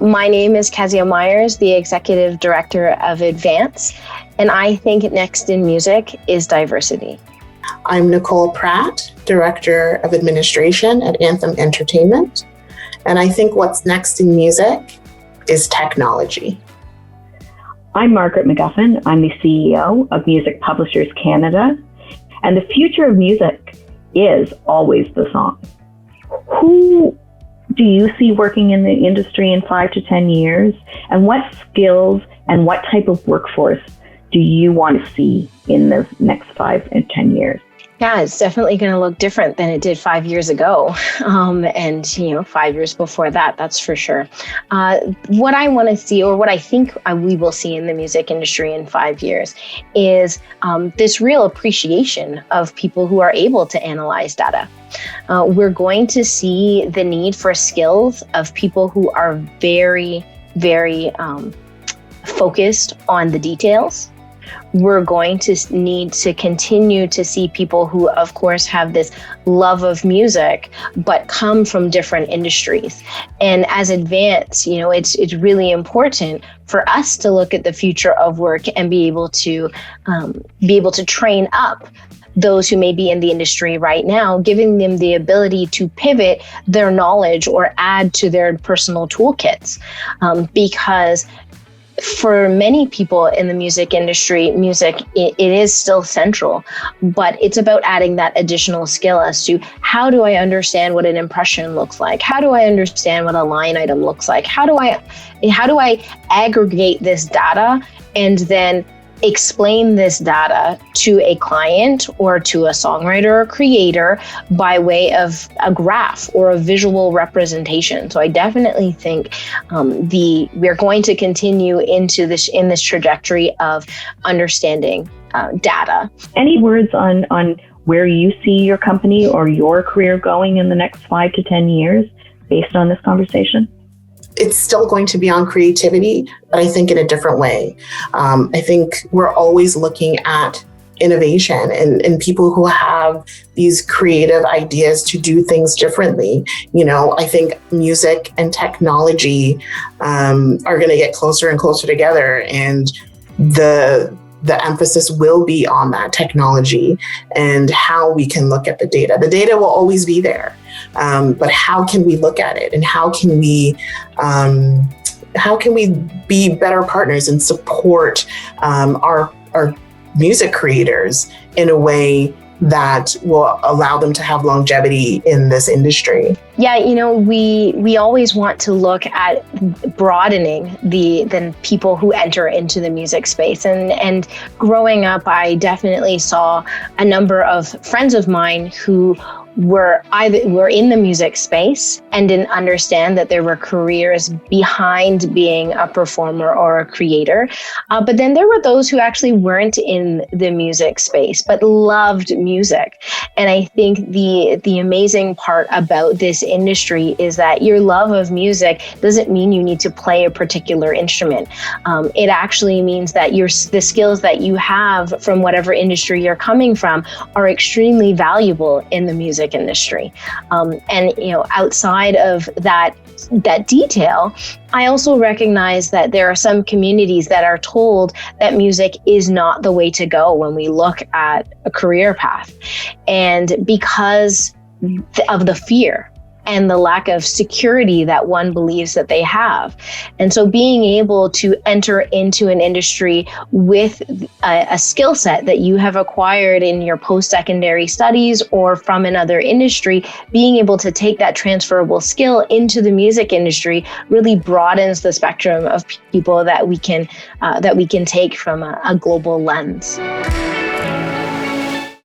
My name is Kezia Myers, the Executive Director of Advance, and I think next in music is diversity. I'm Nicole Pratt, Director of Administration at Anthem Entertainment, and I think what's next in music is technology. I'm Margaret McGuffin. I'm the CEO of Music Publishers Canada, and the future of music is always the song. Who do you see working in the industry in 5 to 10 years? And what skills and what type of workforce do you want to see in the next 5 and 10 years? Yeah, it's definitely going to look different than it did 5 years ago. And 5 years before that, that's for sure. What I want to see, or what I think we will see in the music industry in 5 years, is this real appreciation of people who are able to analyze data. We're going to see the need for skills of people who are very, very focused on the details. We're going to need to continue to see people who, of course, have this love of music, but come from different industries. And as Advance, it's really important for us to look at the future of work and be able to train up those who may be in the industry right now, giving them the ability to pivot their knowledge or add to their personal toolkits, because for many people in the music industry, it is still central, but it's about adding that additional skill as to how do I understand what an impression looks like? How do I understand what a line item looks like? How do I aggregate this data and then explain this data to a client or to a songwriter or creator by way of a graph or a visual representation? So I definitely think we're going to continue in this trajectory of understanding data. Any words on where you see your company or your career going in the next 5 to 10 years based on this conversation? It's still going to be on creativity, but I think in a different way. I think we're always looking at innovation and people who have these creative ideas to do things differently. I think music and technology are going to get closer and closer together, and the emphasis will be on that technology and how we can look at the data. The data will always be there, but how can we look at it, and how can we be better partners and support our music creators in a way that will allow them to have longevity in this industry? Yeah, we always want to look at broadening the people who enter into the music space. And growing up, I definitely saw a number of friends of mine who were in the music space and didn't understand that there were careers behind being a performer or a creator. But then there were those who actually weren't in the music space, but loved music. And I think the amazing part about this industry is that your love of music doesn't mean you need to play a particular instrument. It actually means that the skills that you have from whatever industry you're coming from are extremely valuable in the music industry. Outside of that detail, I also recognize that there are some communities that are told that music is not the way to go when we look at a career path. And because of the fear and the lack of security that one believes that they have. And so being able to enter into an industry with a skill set that you have acquired in your post-secondary studies or from another industry, being able to take that transferable skill into the music industry really broadens the spectrum of people that we can take from a global lens.